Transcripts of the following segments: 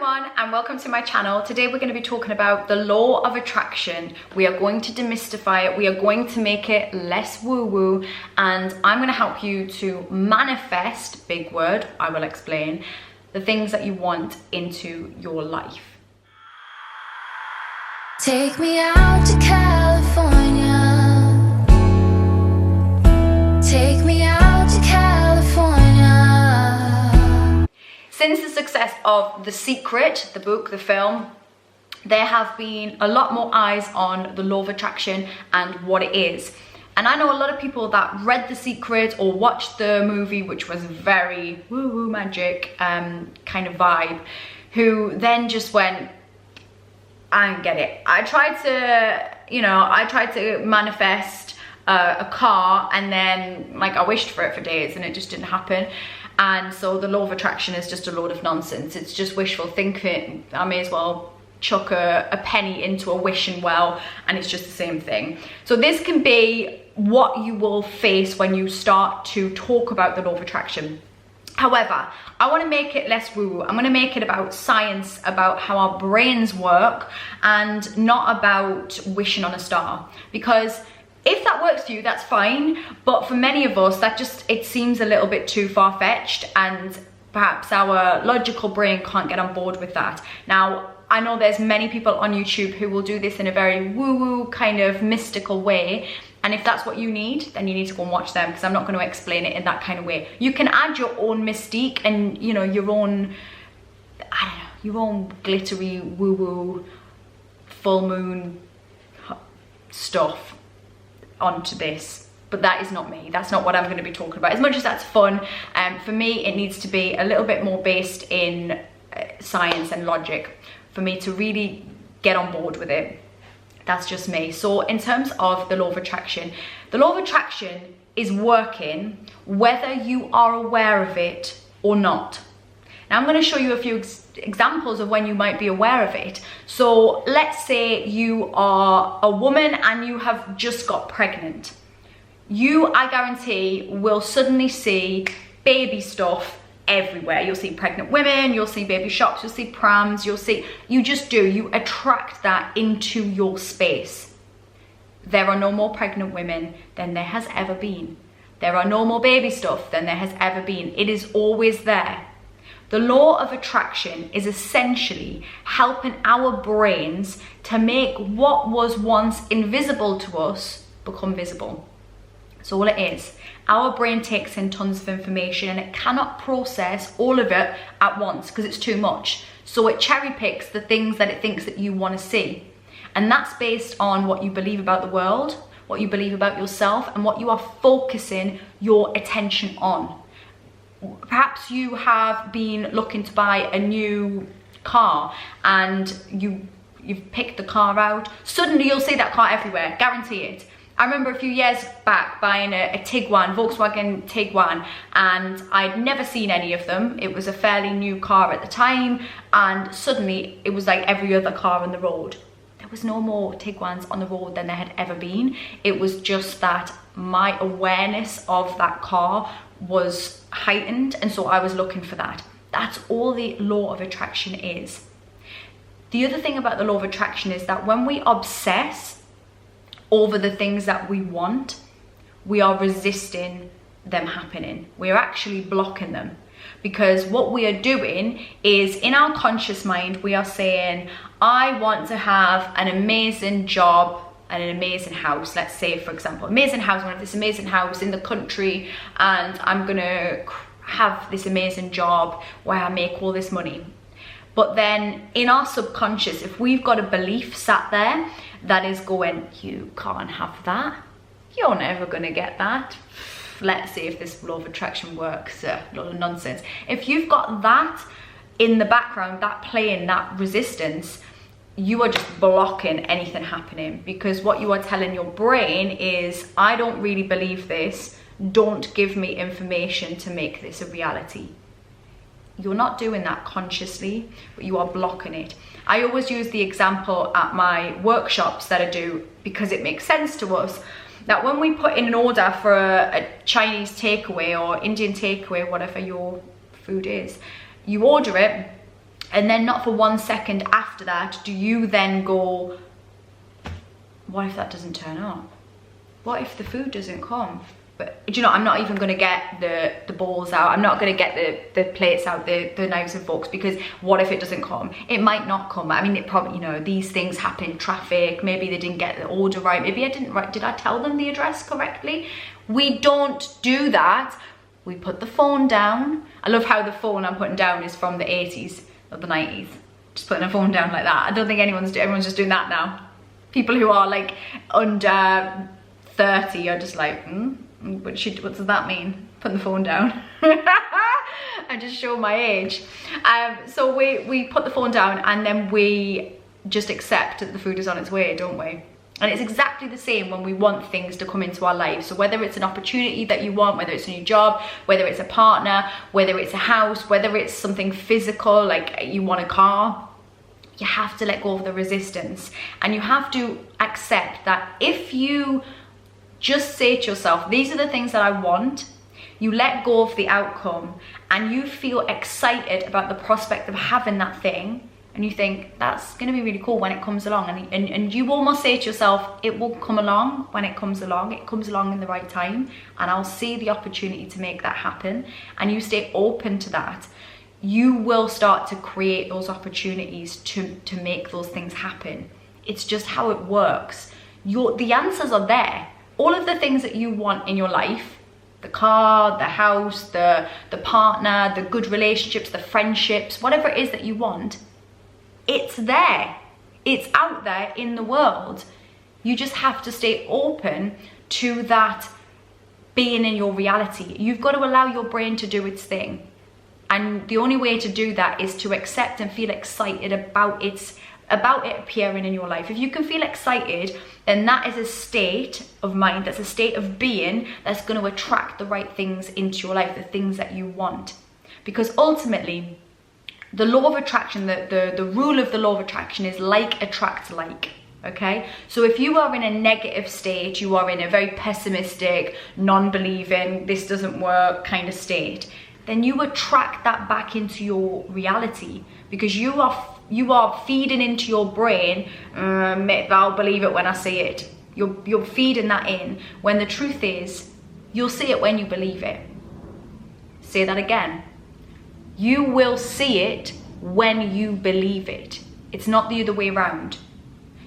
everyone and welcome to my channel. Today we're going to be talking about the law of attraction. We are going to demystify it. We are going to make it less woo-woo, and I'm going to help you to manifest, big word, I will explain, the things that you want into your life. Take me out to California. Take me out to California. Since the success of The Secret, the book, the film, there have been a lot more eyes on the law of attraction and what it is. And I know a lot of people that read The Secret or watched the movie, which was very woo-woo magic kind of vibe, who then just went, I don't get it. I tried to manifest a car, and then I wished for it for days and it just didn't happen. And so the law of attraction is just a load of nonsense. It's just wishful thinking. I may as well chuck a penny into a wishing well and it's just the same thing. So this can be what you will face when you start to talk about the law of attraction. However, I want to make it less woo-woo. I'm going to make it about science, about how our brains work, and not about wishing on a star. Because if that works for you, that's fine. But for many of us, it seems a little bit too far-fetched, and perhaps our logical brain can't get on board with that. Now, I know there's many people on YouTube who will do this in a very woo-woo kind of mystical way. And if that's what you need, then you need to go and watch them, because I'm not going to explain it in that kind of way. You can add your own mystique and, you know, your own, I don't know, your own glittery woo-woo full moon stuff onto this. But that is not me. That's not what I'm going to be talking about. As much as that's fun, for me, it needs to be a little bit more based in science and logic for me to really get on board with it. That's just me. So in terms of the law of attraction is working whether you are aware of it or not. Now I'm going to show you a few examples of when you might be aware of it. So let's say you are a woman and you have just got pregnant. You, I guarantee, will suddenly see baby stuff everywhere. You'll see pregnant women, you'll see baby shops, you'll see prams, you attract that into your space. There are no more pregnant women than there has ever been. There are no more baby stuff than there has ever been. It is always there. The law of attraction is essentially helping our brains to make what was once invisible to us become visible. So all it is, our brain takes in tons of information and it cannot process all of it at once because it's too much. So it cherry picks the things that it thinks that you want to see. And that's based on what you believe about the world, what you believe about yourself, and what you are focusing your attention on. Perhaps you have been looking to buy a new car and you've picked the car out. Suddenly you'll see that car everywhere, guarantee it. I remember a few years back buying a Tiguan, Volkswagen Tiguan, and I'd never seen any of them. It was a fairly new car at the time, and suddenly it was like every other car on the road. There was no more Tiguans on the road than there had ever been. It was just that my awareness of that car was heightened, and so I was looking for that. That's all the law of attraction is. The other thing about the law of attraction is that when we obsess over the things that we want, we are resisting them happening. We're actually blocking them, because what we are doing is, in our conscious mind, we are saying, I want to have an amazing job and an amazing house. Let's say, for example, amazing house. I want to have this amazing house in the country, and I'm gonna have this amazing job where I make all this money. But then in our subconscious, if we've got a belief sat there that is going, you can't have that, you're never gonna get that, let's see if this law of attraction works, a lot of nonsense. If you've got that in the background, that playing, that resistance, you are just blocking anything happening, because what you are telling your brain is, I don't really believe this, don't give me information to make this a reality. You're not doing that consciously, but you are blocking it. I always use the example at my workshops that I do, because it makes sense to us, that when we put in an order for a Chinese takeaway or Indian takeaway, whatever your food is, you order it, And then not for 1 second after that do you then go, what if that doesn't turn up? What if the food doesn't come? But do you know, I'm not even going to get the bowls out. I'm not going to get the plates out, the knives and forks, because what if it doesn't come? It might not come. I mean, it probably, you know, these things happen in traffic. Maybe they didn't get the order right. Maybe I didn't write, did I tell them the address correctly? We don't do that. We put the phone down. I love how the phone I'm putting down is from the 80s or the 90s. Just putting a phone down like that. I don't think everyone's just doing that now. People who are like under 30 are just like, what does that mean? Putting the phone down. I just show my age. So we put the phone down and then we just accept that the food is on its way, don't we? And it's exactly the same when we want things to come into our lives. So whether it's an opportunity that you want, whether it's a new job, whether it's a partner, whether it's a house, whether it's something physical, like you want a car, you have to let go of the resistance. And you have to accept that if you just say to yourself, these are the things that I want, you let go of the outcome and you feel excited about the prospect of having that thing, and you think that's going to be really cool when it comes along, and you almost say to yourself, it will come along when it comes along in the right time, and I'll see the opportunity to make that happen, and you stay open to that, you will start to create those opportunities to make those things happen. It's just how it works. The answers are there. All of the things that you want in your life, the car, the house, the partner, the good relationships, the friendships, whatever it is that you want, it's there. It's out there in the world. You just have to stay open to that being in your reality. You've got to allow your brain to do its thing. And the only way to do that is to accept and feel excited about it appearing in your life. If you can feel excited, then that is a state of mind, that's a state of being that's going to attract the right things into your life, the things that you want. Because ultimately, the law of attraction, the rule of the law of attraction is like attracts like. Okay, so if you are in a negative state, you are in a very pessimistic, non-believing, this doesn't work kind of state, then you attract that back into your reality, because you are feeding into your brain, I'll believe it when I see it. You're feeding that in, when the truth is, you'll see it when you believe it. Say that again. You will see it when you believe it. It's not the other way around.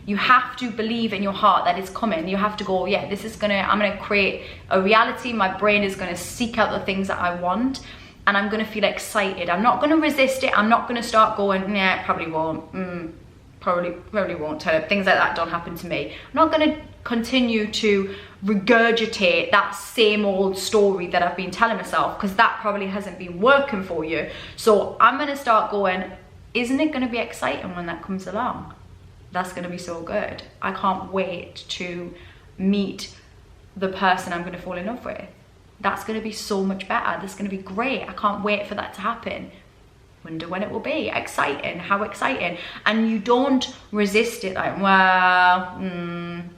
You have to believe in your heart that it's coming. You have to go, yeah, I'm gonna create a reality. My brain is gonna seek out the things that I want, and I'm gonna feel excited. I'm not gonna resist it. I'm not gonna start going, yeah, probably won't. Probably won't. Things like that don't happen to me. I'm not gonna continue to regurgitate that same old story that I've been telling myself, because that probably hasn't been working for you. So I'm gonna start going, isn't it gonna be exciting when that comes along? That's gonna be so good. I can't wait to meet the person I'm gonna fall in love with. That's gonna be so much better. That's gonna be great. I can't wait for that to happen. Wonder when it will be. Exciting. How exciting. And you don't resist it like, well,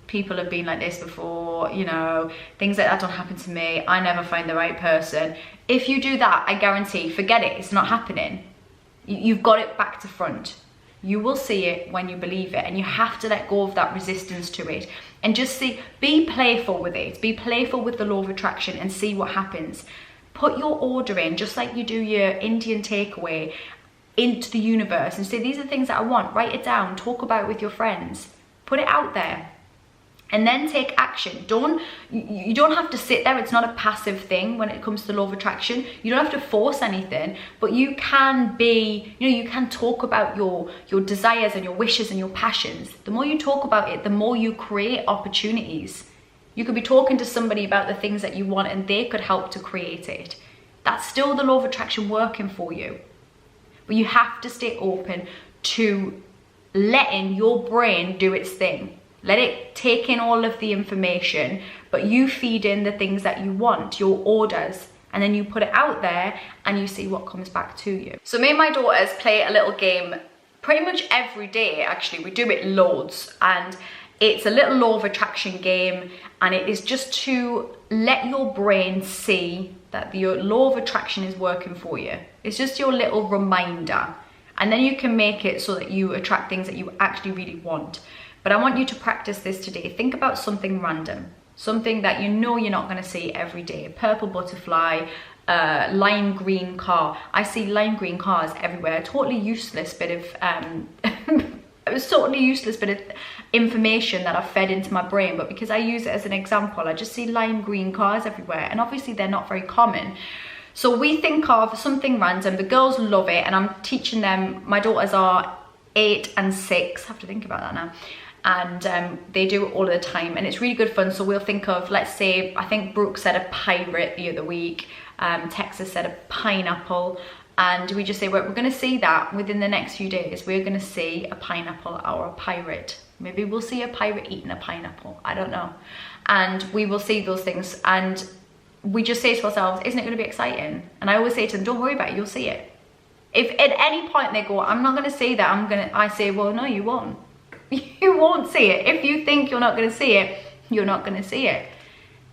people have been like this before, you know, things like that don't happen to me. I never find the right person. If you do that, I guarantee, forget it. It's not happening. You've got it back to front. You will see it when you believe it, and you have to let go of that resistance to it and just be playful with it. Be playful with the law of attraction and see what happens. Put your order in, just like you do your Indian takeaway, into the universe and say, these are things that I want. Write it down, talk about it with your friends, put it out there, and then take action. You don't have to sit there. It's not a passive thing when it comes to the law of attraction. You don't have to force anything, but you can you can talk about your desires and your wishes and your passions. The more you talk about it, the more you create opportunities. You could be talking to somebody about the things that you want, and they could help to create it. That's still the law of attraction working for you. But you have to stay open to letting your brain do its thing. Let it take in all of the information, but you feed in the things that you want, your orders, and then you put it out there and you see what comes back to you. So me and my daughters play a little game pretty much every day, actually. We do it loads, and it's a little law of attraction game, and it is just to let your brain see that the law of attraction is working for you. It's just your little reminder. And then you can make it so that you attract things that you actually really want. But I want you to practice this today. Think about something random, something that you know you're not going to see every day. A purple butterfly, lime green car. I see lime green cars everywhere. Totally useless bit of it was totally useless bit of information that I've fed into my brain, but because I use it as an example, I just see lime green cars everywhere, and obviously they're not very common. So we think of something random. The girls love it, and I'm teaching them. My daughters are 8 and 6. I have to think about that now. And they do it all the time, and it's really good fun. So we'll think of, let's say, I think Brooke said a pirate the other week, Texas said a pineapple, and we just say, well, we're going to see that within the next few days. We're going to see a pineapple or a pirate. Maybe we'll see a pirate eating a pineapple. I don't know. And we will see those things, and we just say to ourselves, isn't it going to be exciting? And I always say to them, don't worry about it, you'll see it. If at any point they go, I'm not going to see that, I say, well, no, you won't. You won't see it. If you think you're not going to see it, you're not going to see it.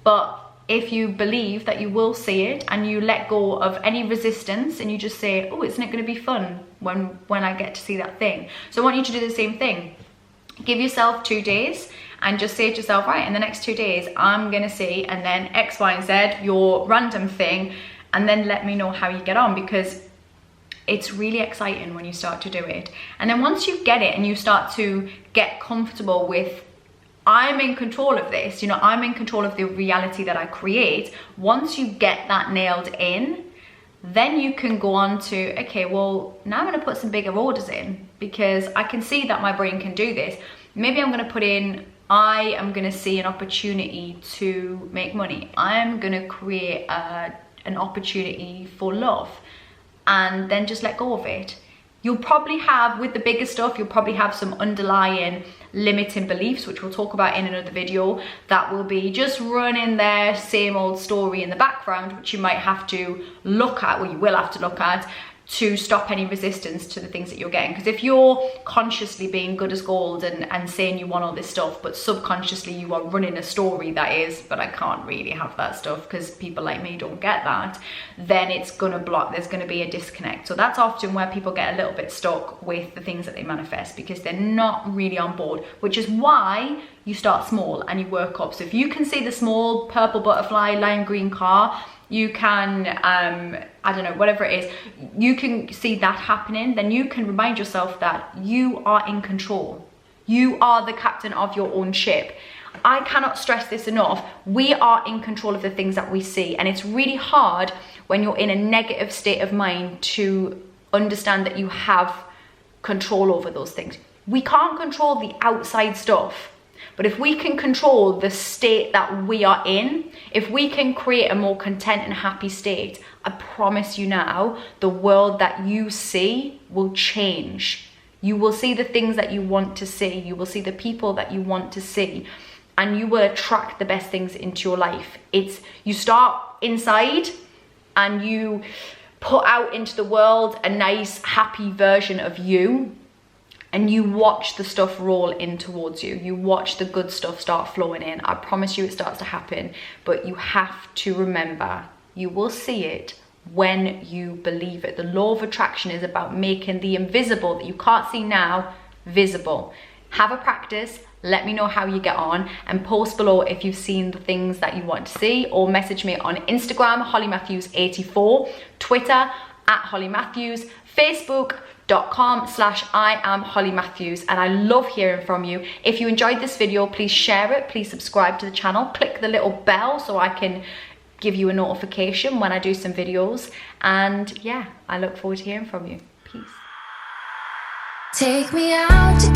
But if you believe that you will see it, and you let go of any resistance, and you just say, oh, isn't it going to be fun when I get to see that thing? So I want you to do the same thing. Give yourself 2 days and just say to yourself, right, in the next 2 days, I'm going to see, and then X, Y, and Z, your random thing, and then let me know how you get on, because it's really exciting when you start to do it. And then once you get it and you start to get comfortable with, I'm in control of this, you know, I'm in control of the reality that I create. Once you get that nailed in, then you can go on to, okay, well, now I'm going to put some bigger orders in, because I can see that my brain can do this. Maybe I'm going to put in, I am going to see an opportunity to make money. I'm going to create an opportunity for love, and then just let go of it. You'll probably have, with the bigger stuff, you'll probably have some underlying limiting beliefs, which we'll talk about in another video, that will be just running their same old story in the background, which you might have to look at, or you will have to look at, to stop any resistance to the things that you're getting. Because if you're consciously being good as gold and saying you want all this stuff, but subconsciously you are running a story that is, but I can't really have that stuff because people like me don't get that, then it's gonna block, there's gonna be a disconnect. So that's often where people get a little bit stuck with the things that they manifest, because they're not really on board, which is why you start small and you work up. So if you can see the small purple butterfly, lime green car, you can, I don't know, whatever it is, you can see that happening, then you can remind yourself that you are in control. You are the captain of your own ship. I cannot stress this enough. We are in control of the things that we see. And it's really hard when you're in a negative state of mind to understand that you have control over those things. We can't control the outside stuff. But if we can control the state that we are in, if we can create a more content and happy state, I promise you now, the world that you see will change. You will see the things that you want to see. You will see the people that you want to see. And you will attract the best things into your life. You start inside and you put out into the world a nice, happy version of you. And you watch the stuff roll in towards you. You watch the good stuff start flowing in. I promise you it starts to happen. But you have to remember, you will see it when you believe it. The law of attraction is about making the invisible that you can't see now, visible. Have a practice. Let me know how you get on, and post below if you've seen the things that you want to see, or message me on Instagram, HollyMatthews84, Twitter, @HollyMatthews, Facebook.com/IamHollyMatthews, and I love hearing from you. If you enjoyed this video, please share it, please subscribe to the channel, click the little bell so I can give you a notification when I do some videos, and yeah, I look forward to hearing from you. Peace. Take me out to